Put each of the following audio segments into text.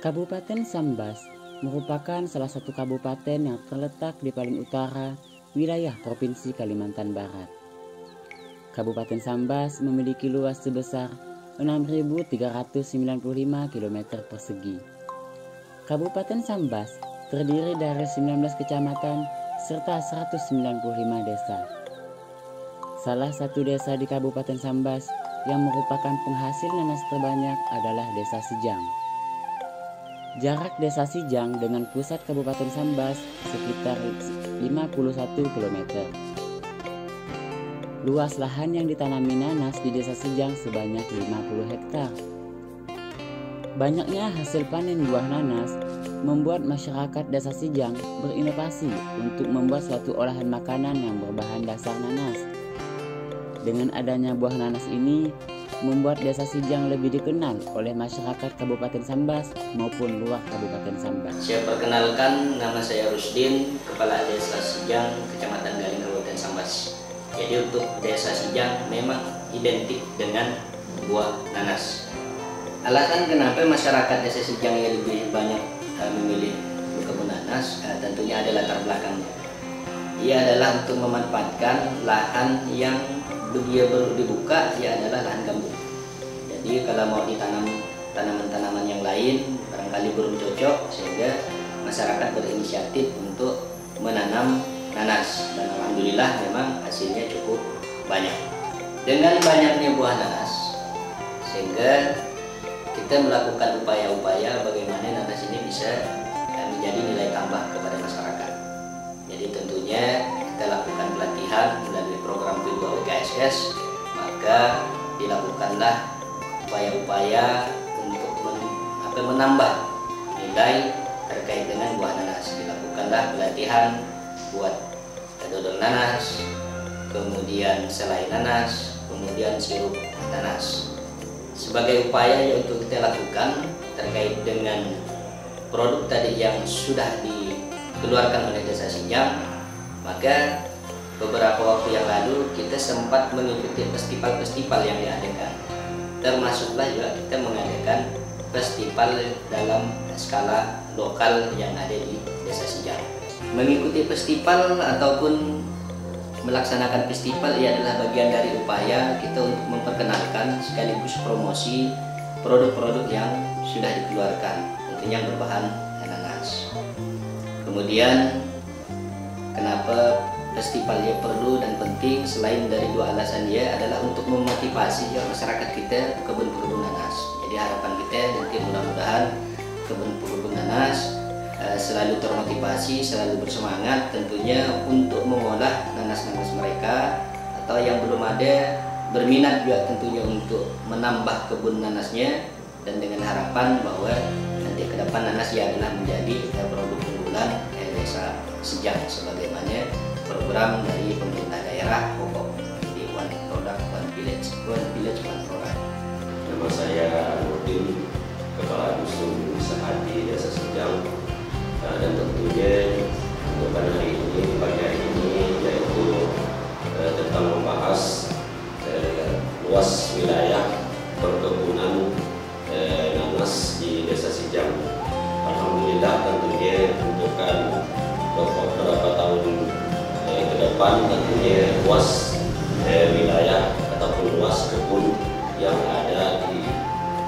Kabupaten Sambas merupakan salah satu kabupaten yang terletak di paling utara wilayah Provinsi Kalimantan Barat. Kabupaten Sambas memiliki luas sebesar 6.395 km persegi. Kabupaten Sambas terdiri dari 19 kecamatan serta 195 desa. Salah satu desa di Kabupaten Sambas yang merupakan penghasil nanas terbanyak adalah Desa Sijang. Jarak Desa Sijang dengan pusat Kabupaten Sambas sekitar 51 km. Luas lahan yang ditanami nanas di Desa Sijang sebanyak 50 hektar. Banyaknya hasil panen buah nanas membuat masyarakat Desa Sijang berinovasi untuk membuat suatu olahan makanan yang berbahan dasar nanas. Dengan adanya buah nanas ini, membuat Desa Sijang lebih dikenal oleh masyarakat Kabupaten Sambas maupun luar Kabupaten Sambas. Saya perkenalkan, nama saya Rusdin, Kepala Desa Sijang, Kecamatan Galing, Kabupaten Sambas. Jadi untuk Desa Sijang memang identik dengan buah nanas. Alasan kenapa masyarakat Desa Sijang yang lebih banyak memilih kebun nanas, tentunya ada latar belakangnya. Ia adalah untuk memanfaatkan lahan yang dia baru dibuka, ia adalah lahan gambut. Jadi kalau mau ditanam tanaman-tanaman yang lain barangkali belum cocok, sehingga masyarakat berinisiatif untuk menanam nanas, dan alhamdulillah memang hasilnya cukup banyak. Dengan banyaknya buah nanas, sehingga kita melakukan upaya-upaya bagaimana nanas ini bisa menjadi nilai tambah kepada masyarakat. Jadi tentunya kita lakukan pelatihan melalui program P2 WKSS, maka dilakukanlah upaya-upaya untuk menambah nilai terkait dengan buah nanas. Dilakukanlah pelatihan buat dodol nanas, kemudian selai nanas, kemudian sirup nanas. Sebagai upaya yang untuk kita lakukan terkait dengan produk tadi yang sudah dikeluarkan oleh Desa Sijang, maka beberapa waktu yang lalu kita sempat mengikuti festival-festival yang diadakan. Termasuklah juga kita mengadakan festival dalam skala lokal yang ada di Desa Sijang. Mengikuti festival ataupun melaksanakan festival ia adalah bagian dari upaya kita untuk memperkenalkan sekaligus promosi produk-produk yang sudah dikeluarkan, tentunya berbahan nanas. Kemudian kenapa festivalnya perlu dan penting, selain dari dua alasan dia adalah untuk memotivasi masyarakat kita kebun-kebun nanas. Jadi harapan kita nanti mudah-mudahan kebun-kebun nanas selalu termotivasi, selalu bersemangat tentunya untuk mengolah nanas-nanas mereka, atau yang belum ada berminat juga tentunya untuk menambah kebun nanasnya, dan dengan harapan bahwa nanti ke depan nanas ya adalah menjadi produk unggulan Desa Sijang sebagaimana program dari pemerintah daerah pokok di One Product One Village, One Village One Product. Nama saya Nurdin, Kepala Dusun Sehati Desa Sijang, dan tentunya untuk pada hari ini, pagi hari ini, yaitu tentang membahas luas wilayah perkebunan nanas di Desa Sijang. Alhamdulillah tentunya untuk beberapa tahun ke depan tentunya luas wilayah ataupun luas kebun yang ada di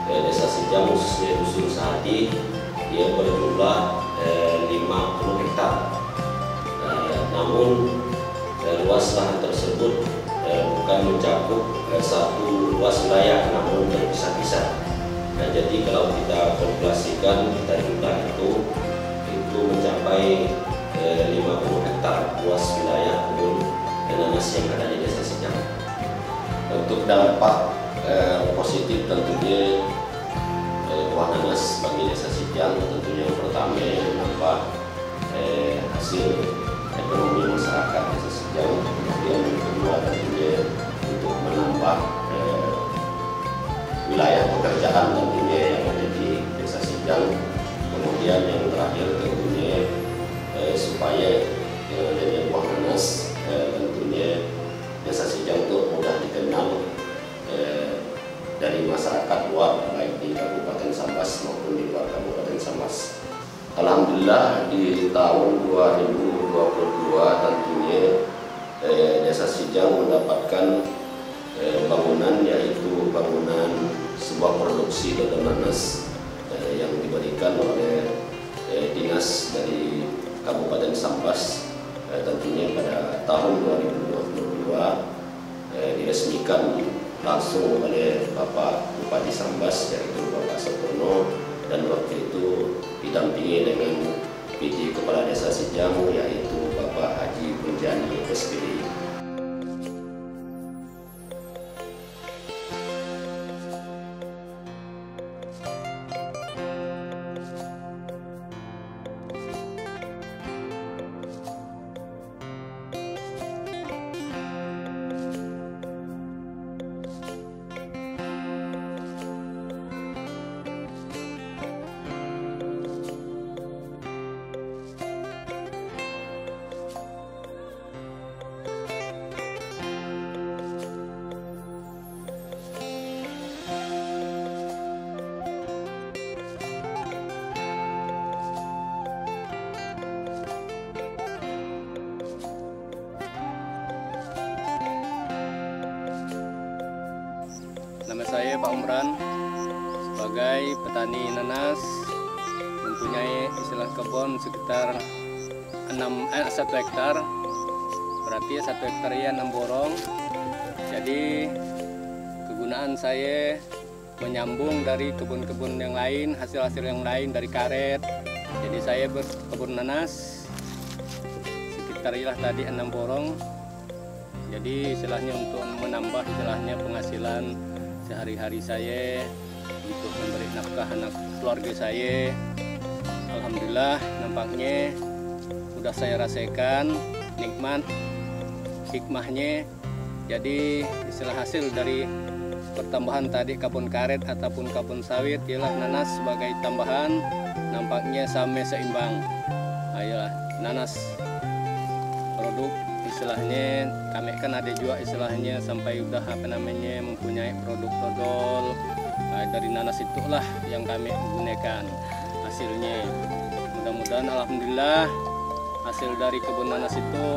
Desa Sijang, khususnya Dusun Sehati, dia berjumlah 50 hektar. Namun luas lahan tersebut bukan mencakup satu luas wilayah, namun terpisah-pisah. Jadi kalau kita kalkulasikan, kita jumlah itu mencapai 50 hektar luas wilayah kebun nanas yang ada di Desa Sijang. Untuk dampak positif tentunya buah nanas bagi Desa Sijang, tentunya yang pertama menambah hasil ekonomi masyarakat Desa Sijang. Kemudian yang kedua tentunya untuk menambah wilayah pekerjaan tentunya yang ada di Desa Sijang. Kemudian yang terakhir tentunya supaya adanya buah nanas, tentunya Desa Sijang itu mudah dikenal dari masyarakat luar, baik di Kabupaten Sambas maupun di luar Kabupaten Sambas. merupakan bangunan, yaitu bangunan sebuah produksi dodol nanas yang diberikan oleh dinas dari Kabupaten Sambas, tentunya pada tahun 2022 diresmikan langsung oleh Bapak Bupati Sambas, yaitu Bapak Sotono, dan waktu itu didampingi dengan PJ Kepala Desa Sijang, yaitu Bapak Haji Punjani SPD. Nama saya Pak Umran, sebagai petani nanas, mempunyai istilah kebun sekitar 1 hektar, berarti 1 hektar ya 6 borong. Jadi kegunaan saya menyambung dari kebun-kebun yang lain, hasil-hasil yang lain dari karet. Jadi saya berkebun nanas sekitar ya tadi 6 borong. Jadi istilahnya untuk menambah istilahnya penghasilan sehari-hari saya, untuk memberi nafkah anak keluarga saya. Alhamdulillah, nampaknya sudah saya rasakan nikmat hikmahnya. Jadi istilah hasil dari pertambahan tadi kebun karet ataupun kebun sawit ialah nanas sebagai tambahan, nampaknya sama seimbang. Ayolah, nanas produk istilahnya, kami kan ada juga istilahnya sampai udah mempunyai produk dodol. Dari nanas itulah yang kami gunakan hasilnya. Mudah-mudahan alhamdulillah hasil dari kebun nanas itu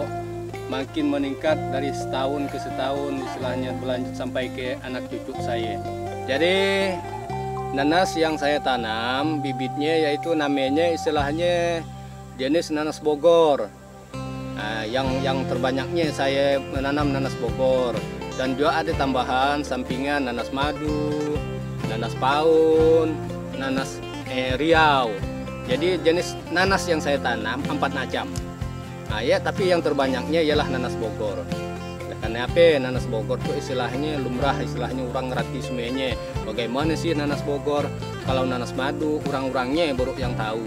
makin meningkat dari setahun ke setahun, istilahnya berlanjut sampai ke anak cucu saya. Jadi nanas yang saya tanam bibitnya yaitu namanya istilahnya jenis nanas Bogor. Yang terbanyaknya saya menanam nanas Bogor, dan juga ada tambahan sampingan nanas madu, nanas paun, nanas Riau. Jadi jenis nanas yang saya tanam 4 macam. Tapi yang terbanyaknya ialah nanas Bogor. Karena apa? Nanas Bogor itu istilahnya lumrah, istilahnya orang ngerti semuanya. Bagaimana sih nanas Bogor? Kalau nanas madu orang-orangnya baru yang tahu.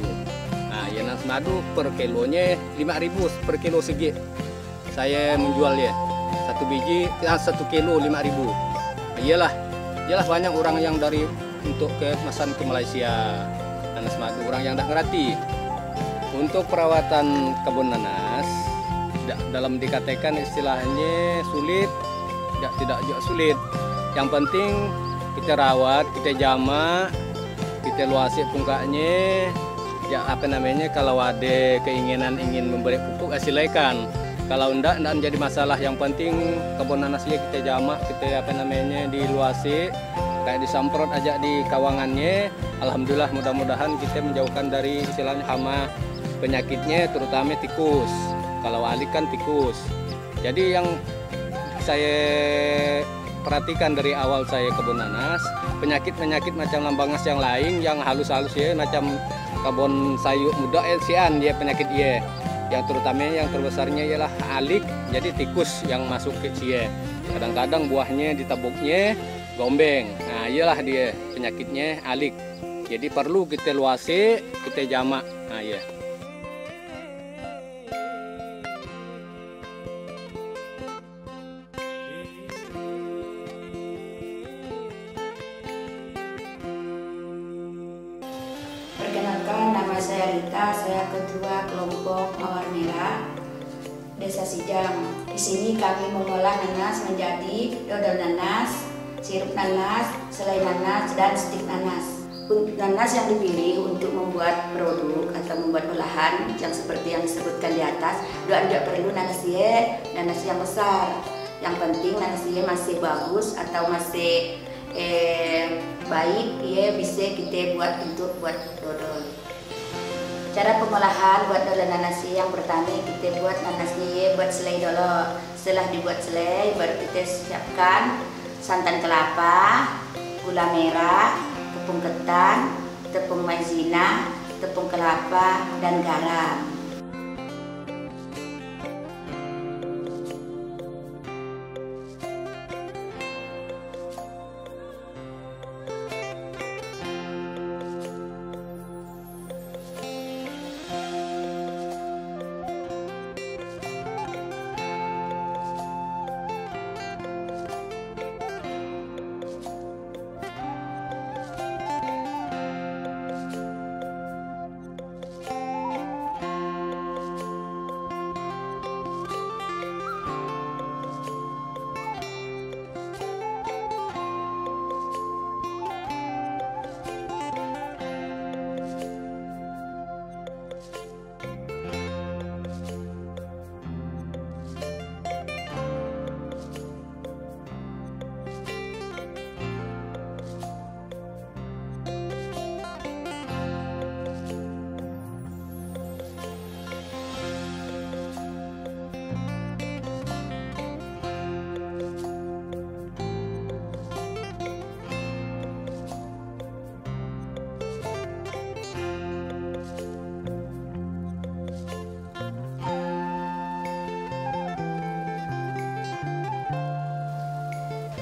Ya nanas madu per kilonya 5.000 per kilo segi. Saya menjual ya 1 biji 1 kilo 5.000. Iyalah banyak orang yang dari untuk kemasan ke Malaysia. Nanas madu orang yang tak ngerti. Untuk perawatan kebun nanas dalam dikatakan istilahnya sulit, tidak juga sulit. Yang penting kita rawat, kita jamak, kita luasi pungkaknya. Kalau ada keinginan ingin memberi pupuk silakan. Kalau enggak menjadi masalah. Yang penting kebun nanasnya kita jamak, kita diluasi, kayak disemprot aja di kawangannya. Alhamdulillah, mudah-mudahan kita menjauhkan dari istilahnya hama penyakitnya, terutama tikus. Kalau alik kan tikus. Jadi yang saya perhatikan dari awal saya kebun nanas, penyakit-penyakit macam lambangas yang lain yang halus-halus ya, macam kebun sayur muda sian dia penyakit dia. Yang terutama yang terbesarnya ialah alik, jadi tikus yang masuk ke cie. Kadang-kadang buahnya ditabuknya gombeng. Iyalah dia penyakitnya alik. Jadi perlu kita luasi, kita jamak. Perkenalkan, nama saya Rita, saya ketua kelompok Mawar Merah Desa Sijang. Di sini kami mengolah nanas menjadi dodol nanas, sirup nanas, selai nanas, dan stik nanas. Nanas yang dipilih untuk membuat produk atau membuat olahan yang seperti yang disebutkan di atas, tidak perlu nanas yang besar. Yang penting nanasnya masih bagus atau masih baik, ya bisa kita buat untuk buat dodol. Cara pengolahan buat dodol nanas yang pertama kita buat nanasnya buat selai dulu. Setelah dibuat selai baru kita siapkan santan kelapa, gula merah, tepung ketan, tepung maizena, tepung kelapa, dan garam.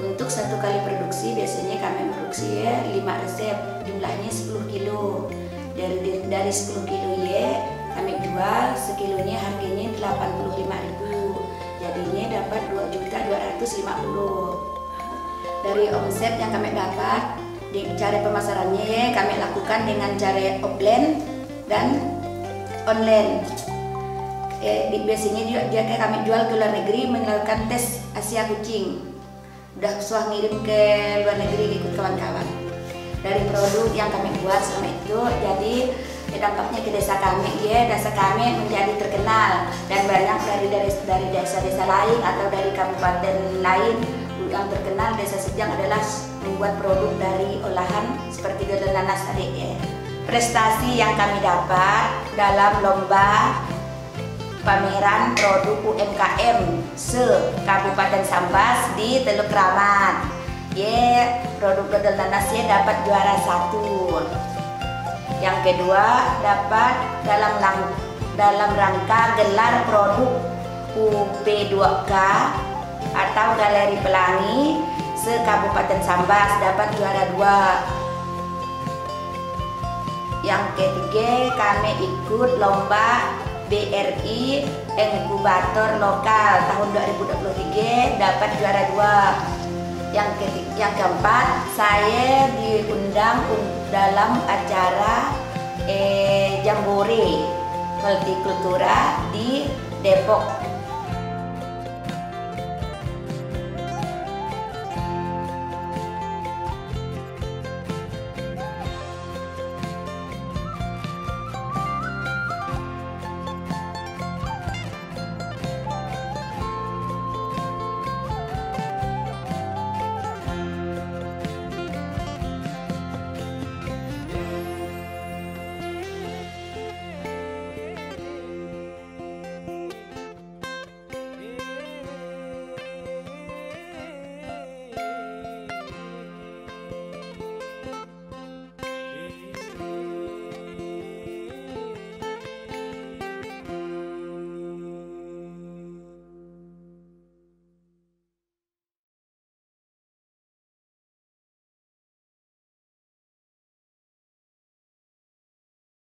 Untuk satu kali produksi biasanya kami produksi 5 resep, jumlahnya 10 kilo. Dari 10 kilo ya kami jual sekilonya harganya 85.000. Jadinya dapat 2.250.000. Dari omset yang kami dapat, di cara pemasarannya kami lakukan dengan cara offline dan online. Biasanya juga kami jual ke luar negeri melakukan tes Asia kucing. Udah susah ngirim ke luar negeri ikut kawan-kawan. Dari produk yang kami buat selama itu, jadi dampaknya ke desa kami, ya desa kami menjadi terkenal dan banyak dari desa-desa lain atau dari kabupaten lain yang terkenal. Desa Sijang adalah membuat produk dari olahan seperti dodol nanas tadi ya. Prestasi yang kami dapat dalam lomba pameran produk UMKM se-Kabupaten Sambas di Teluk Kramat. Ya, produk dodol nanasnya dapat juara 1. Yang kedua dapat dalam rangka gelar produk UP2K atau Galeri Pelangi se-Kabupaten Sambas dapat juara 2. Yang ketiga kami ikut lomba BRI Inkubator Lokal tahun 2023 dapat juara 2. Yang keempat, saya diundang dalam acara Jambore Multikultura di Depok.